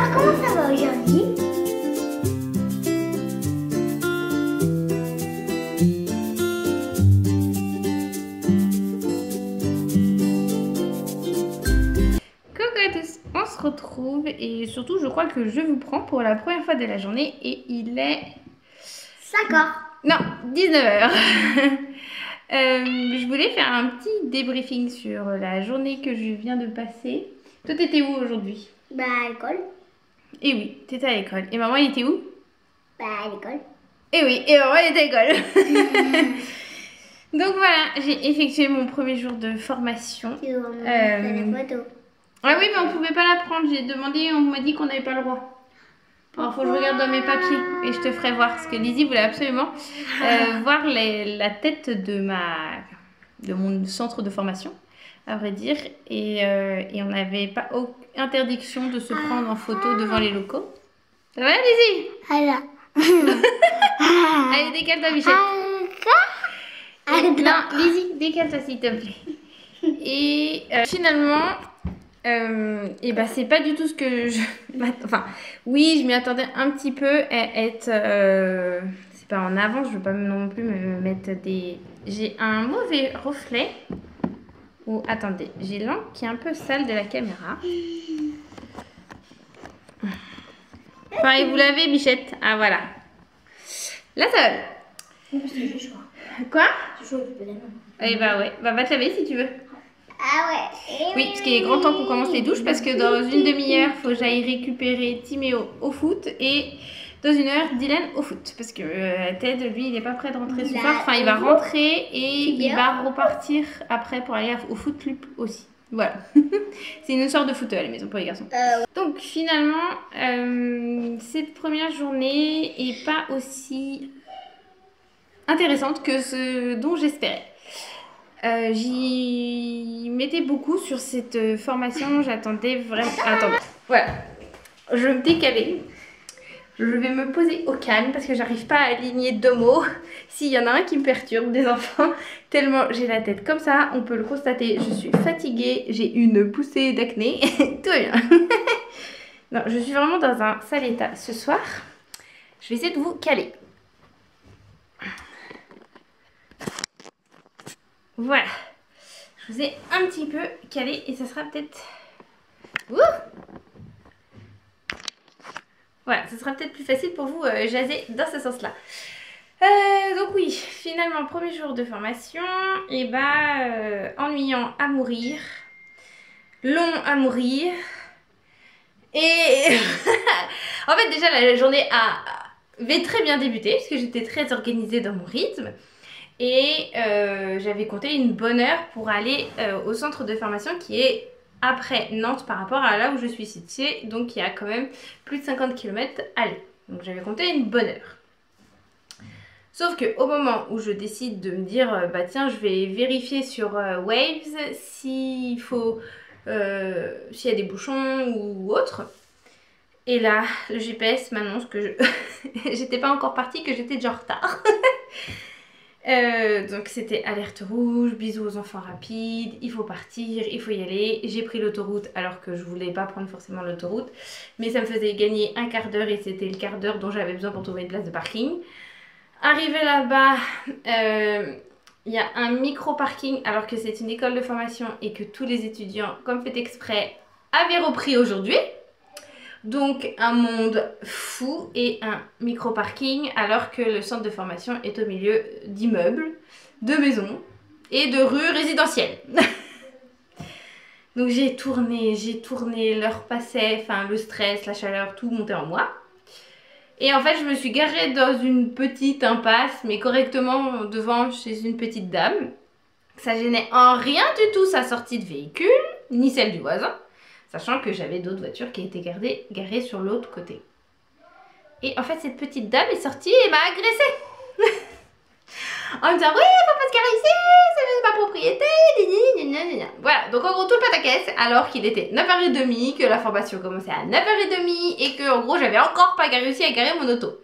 Alors, comment ça va aujourd'hui? Coucou à tous, on se retrouve et surtout je crois que je vous prends pour la première fois de la journée et il est... 5h. Non, 19h. Je voulais faire un petit débriefing sur la journée que je viens de passer. Toi t'étais où aujourd'hui? Bah, à l'école. Et oui, t'étais à l'école. Et maman elle était où? Bah, à l'école. Et oui, et maman elle était à l'école. Donc voilà, j'ai effectué mon premier jour de formation. Tu vas me montrer des photos. Ah oui, mais on pouvait pas la prendre. J'ai demandé, on m'a dit qu'on n'avait pas le droit. Alors, faut que je regarde dans mes papiers et je te ferai voir. Parce que Lizzie voulait absolument voir la tête de mon centre de formation, à vrai dire. Et on n'avait pas interdiction de se prendre en photo devant les locaux. Ça va, Lizzie? Voilà. Allez, décale-toi, Michel. Non, Lizzie, décale-toi, s'il te plaît. Et finalement... et bah c'est pas du tout ce que je enfin oui je m'y attendais un petit peu à être c'est pas en avance, je veux pas non plus me mettre des... J'ai un mauvais reflet. Oh attendez, j'ai l'angle qui est un peu sale de la caméra. Pareil, vous l'avez, Bichette? Ah voilà, là ça va. Quoi? Eh bah ouais, bah va te laver si tu veux. Ah ouais. Oui, parce qu'il est grand temps qu'on commence les douches parce que dans une demi-heure, il faut que j'aille récupérer Timéo au foot et dans une heure, Dylan au foot. Parce que Ted, lui, il n'est pas prêt de rentrer ce soir. Enfin, il va rentrer et il va repartir après pour aller au foot club aussi. Voilà. C'est une sorte de foot à la maison pour les garçons. Donc finalement, cette première journée est pas aussi intéressante que ce dont j'espérais. J'y mettais beaucoup sur cette formation, j'attendais vraiment... Attendez, voilà, je vais me décaler, je vais me poser au calme parce que j'arrive pas à aligner deux mots. S'il y en a un qui me perturbe, des enfants, tellement j'ai la tête comme ça, on peut le constater, je suis fatiguée, j'ai une poussée d'acné, tout va bien. Non, je suis vraiment dans un sale état ce soir, je vais essayer de vous caler. Voilà, je vous ai un petit peu calé et ça sera peut-être... Voilà, ça sera peut-être plus facile pour vous jaser dans ce sens-là. Donc oui, finalement, premier jour de formation, et bah, ennuyant à mourir, long à mourir, et en fait déjà la journée avait très bien débuté, parce que j'étais très organisée dans mon rythme. Et j'avais compté une bonne heure pour aller au centre de formation qui est après Nantes par rapport à là où je suis située. Donc il y a quand même plus de 50 km à aller. Donc j'avais compté une bonne heure. Sauf qu'au moment où je décide de me dire bah tiens je vais vérifier sur Waves s'il faut s'il y a des bouchons ou autre. Et là le GPS m'annonce que j'étais pas encore partie, que j'étais déjà en retard. Donc c'était alerte rouge, bisous aux enfants rapides, il faut partir, il faut y aller. J'ai pris l'autoroute alors que je voulais pas prendre forcément l'autoroute, mais ça me faisait gagner un quart d'heure et c'était le quart d'heure dont j'avais besoin pour trouver une place de parking. Arrivé là-bas, il y a un micro parking alors que c'est une école de formation et que tous les étudiants, comme fait exprès, avaient repris aujourd'hui. Donc un monde fou et un micro-parking alors que le centre de formation est au milieu d'immeubles, de maisons et de rues résidentielles. Donc j'ai tourné, l'heure passait, enfin le stress, la chaleur, tout montait en moi. Et en fait je me suis garée dans une petite impasse mais correctement devant chez une petite dame. Ça gênait en rien du tout sa sortie de véhicule, ni celle du voisin. Sachant que j'avais d'autres voitures qui étaient garées sur l'autre côté. Et en fait, cette petite dame est sortie et m'a agressée. En me disant, oui, faut pas se garer ici, c'est ma propriété. Voilà, donc en gros, tout le pataquès, alors qu'il était 9h30, que la formation commençait à 9h30 et que en gros, j'avais encore pas réussi à garer mon auto.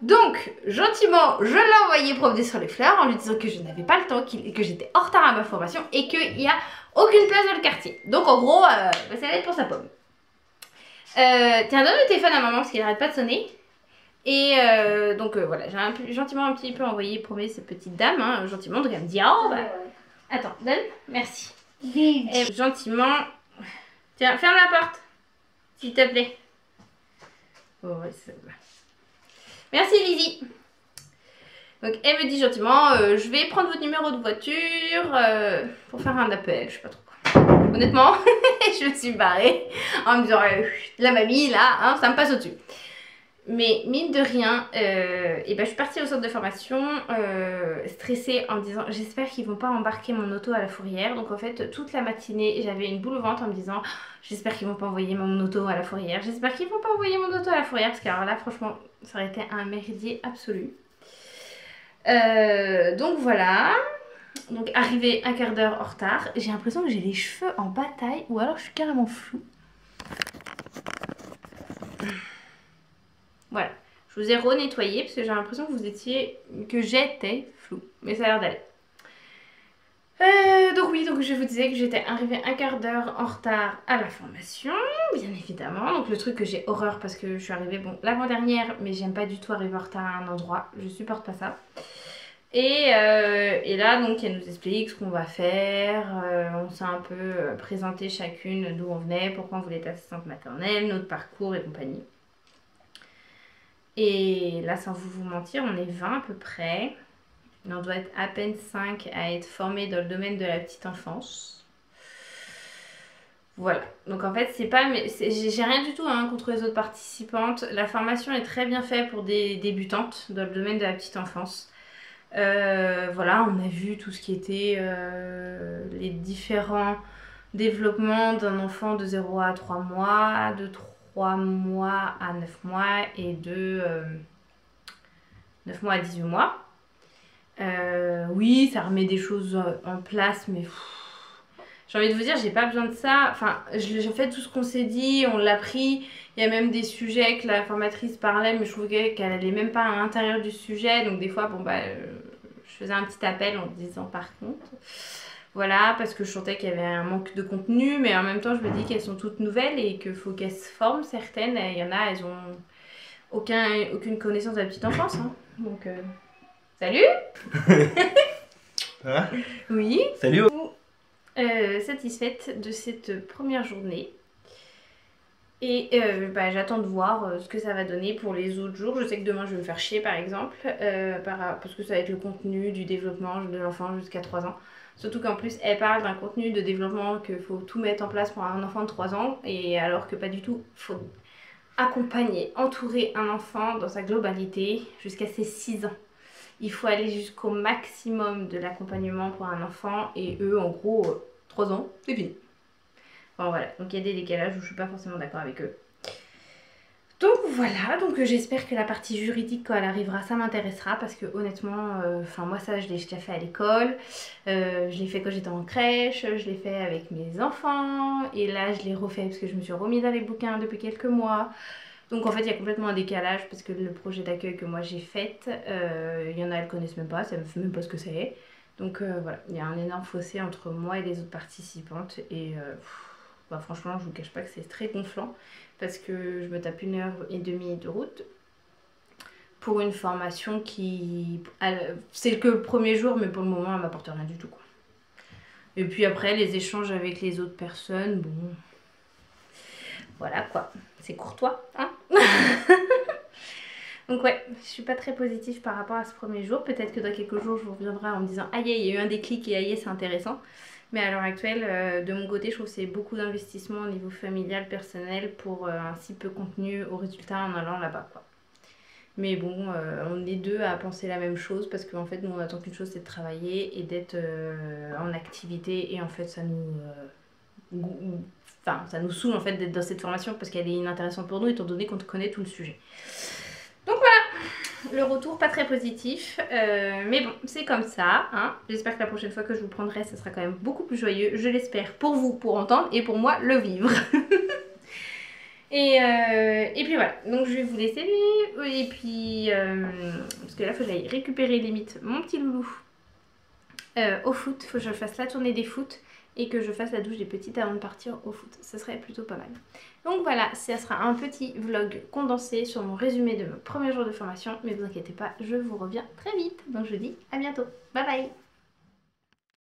Donc, gentiment, je l'ai envoyé promener sur les fleurs en lui disant que je n'avais pas le temps, que j'étais en retard à ma formation et qu'il n'y a aucune place dans le quartier. Donc, en gros, ça va être pour sa pomme. Tiens, donne le téléphone à maman parce qu'il arrête pas de sonner. Et donc voilà, j'ai gentiment un petit peu envoyé promener cette petite dame, hein, gentiment, donc elle me dit oh bah. Attends, donne, merci. Et gentiment, tiens, ferme la porte, s'il te plaît. Oh, ouais, ça va. Merci Lizzie. Donc elle me dit gentiment, je vais prendre votre numéro de voiture pour faire un appel, je sais pas trop quoi. Honnêtement, je me suis barrée en me disant, la mamie là, hein, ça me passe au-dessus. Mais mine de rien, et ben, je suis partie au centre de formation stressée en me disant j'espère qu'ils vont pas embarquer mon auto à la fourrière. Donc en fait toute la matinée j'avais une boule au ventre en me disant j'espère qu'ils vont pas envoyer mon auto à la fourrière. J'espère qu'ils vont pas envoyer mon auto à la fourrière parce que alors là franchement ça aurait été un merdier absolu. Donc voilà. Donc arrivé un quart d'heure en retard. J'ai l'impression que j'ai les cheveux en bataille ou alors je suis carrément floue. Voilà, je vous ai renettoyé parce que j'ai l'impression que j'étais floue, mais ça a l'air d'aller. Donc oui, donc je vous disais que j'étais arrivée un quart d'heure en retard à la formation, bien évidemment. Donc le truc que j'ai horreur parce que je suis arrivée, bon, l'avant-dernière, mais j'aime pas du tout arriver en retard à un endroit, je supporte pas ça. Et là, donc, elle nous explique ce qu'on va faire. On s'est un peu présenté chacune d'où on venait, pourquoi on voulait être assistante maternelle, notre parcours et compagnie. Et là, sans vous mentir, on est 20 à peu près. On doit être à peine 5 à être formés dans le domaine de la petite enfance. Voilà. Donc en fait, c'est pas... j'ai rien du tout hein, contre les autres participantes. La formation est très bien faite pour des débutantes dans le domaine de la petite enfance. Voilà, on a vu tout ce qui était les différents développements d'un enfant de 0 à 3 mois, de 3 mois à 9 mois et de 9 mois à 18 mois. Oui, ça remet des choses en place, mais j'ai envie de vous dire, j'ai pas besoin de ça. Enfin, j'ai fait tout ce qu'on s'est dit, on l'a pris. Il y a même des sujets que la formatrice parlait, mais je trouvais qu'elle allait même pas à l'intérieur du sujet. Donc des fois, bon bah, je faisais un petit appel en disant par contre. Voilà, parce que je sentais qu'il y avait un manque de contenu, mais en même temps, je me dis qu'elles sont toutes nouvelles et qu'il faut qu'elles se forment, certaines. Il y en a, elles ont aucune connaissance de la petite enfance. Hein. Donc, salut. Ça va ? Oui. Salut. Satisfaite de cette première journée. Et bah, j'attends de voir ce que ça va donner pour les autres jours. Je sais que demain je vais me faire chier par exemple, parce que ça va être le contenu du développement de l'enfant jusqu'à 3 ans. Surtout qu'en plus elle parle d'un contenu de développement qu'il faut tout mettre en place pour un enfant de 3 ans, et alors que pas du tout, il faut accompagner, entourer un enfant dans sa globalité jusqu'à ses 6 ans. Il faut aller jusqu'au maximum de l'accompagnement pour un enfant, et eux en gros 3 ans, c'est fini. Enfin voilà, donc il y a des décalages où je suis pas forcément d'accord avec eux. Donc voilà, donc j'espère que la partie juridique quand elle arrivera, ça m'intéressera parce que honnêtement, moi ça je l'ai déjà fait à l'école, je l'ai fait quand j'étais en crèche, je l'ai fait avec mes enfants et là je l'ai refait parce que je me suis remis dans les bouquins depuis quelques mois. Donc en fait il y a complètement un décalage parce que le projet d'accueil que moi j'ai fait, il y en a elles connaissent même pas, ça ne fait même pas ce que c'est. Donc voilà, il y a un énorme fossé entre moi et les autres participantes et bah, franchement je vous cache pas que c'est très gonflant parce que je me tape 1h30 de route pour une formation qui... c'est que le premier jour mais pour le moment elle m'apporte rien du tout quoi. Et puis après les échanges avec les autres personnes, bon... Voilà quoi, c'est courtois hein. Donc ouais, je suis pas très positive par rapport à ce premier jour. Peut-être que dans quelques jours je vous reviendrai en me disant aïe il y a eu un déclic et aïe c'est intéressant. Mais à l'heure actuelle, de mon côté, je trouve que c'est beaucoup d'investissement au niveau familial, personnel, pour un si peu contenu au résultat en allant là-bas, quoi. Mais bon, on est deux à penser la même chose, parce qu'en fait, nous, on attend qu'une chose, c'est de travailler et d'être en activité. Et en fait, ça nous saoule, en fait, d'être dans cette formation, parce qu'elle est inintéressante pour nous, étant donné qu'on connaît tout le sujet. Donc voilà, le retour pas très positif, mais bon, c'est comme ça, hein. J'espère que la prochaine fois que je vous prendrai, ça sera quand même beaucoup plus joyeux, je l'espère, pour vous, pour entendre, et pour moi, le vivre. et puis voilà, donc je vais vous laisser, et puis, parce que là, il faut que j'aille récupérer limite mon petit loulou au foot, il faut que je fasse la tournée des foot, et que je fasse la douche des petites avant de partir au foot. Ça serait plutôt pas mal. Donc voilà, ça sera un petit vlog condensé sur mon résumé de mon premier jour de formation. Mais vous inquiétez pas, je vous reviens très vite. Donc je vous dis à bientôt. Bye bye.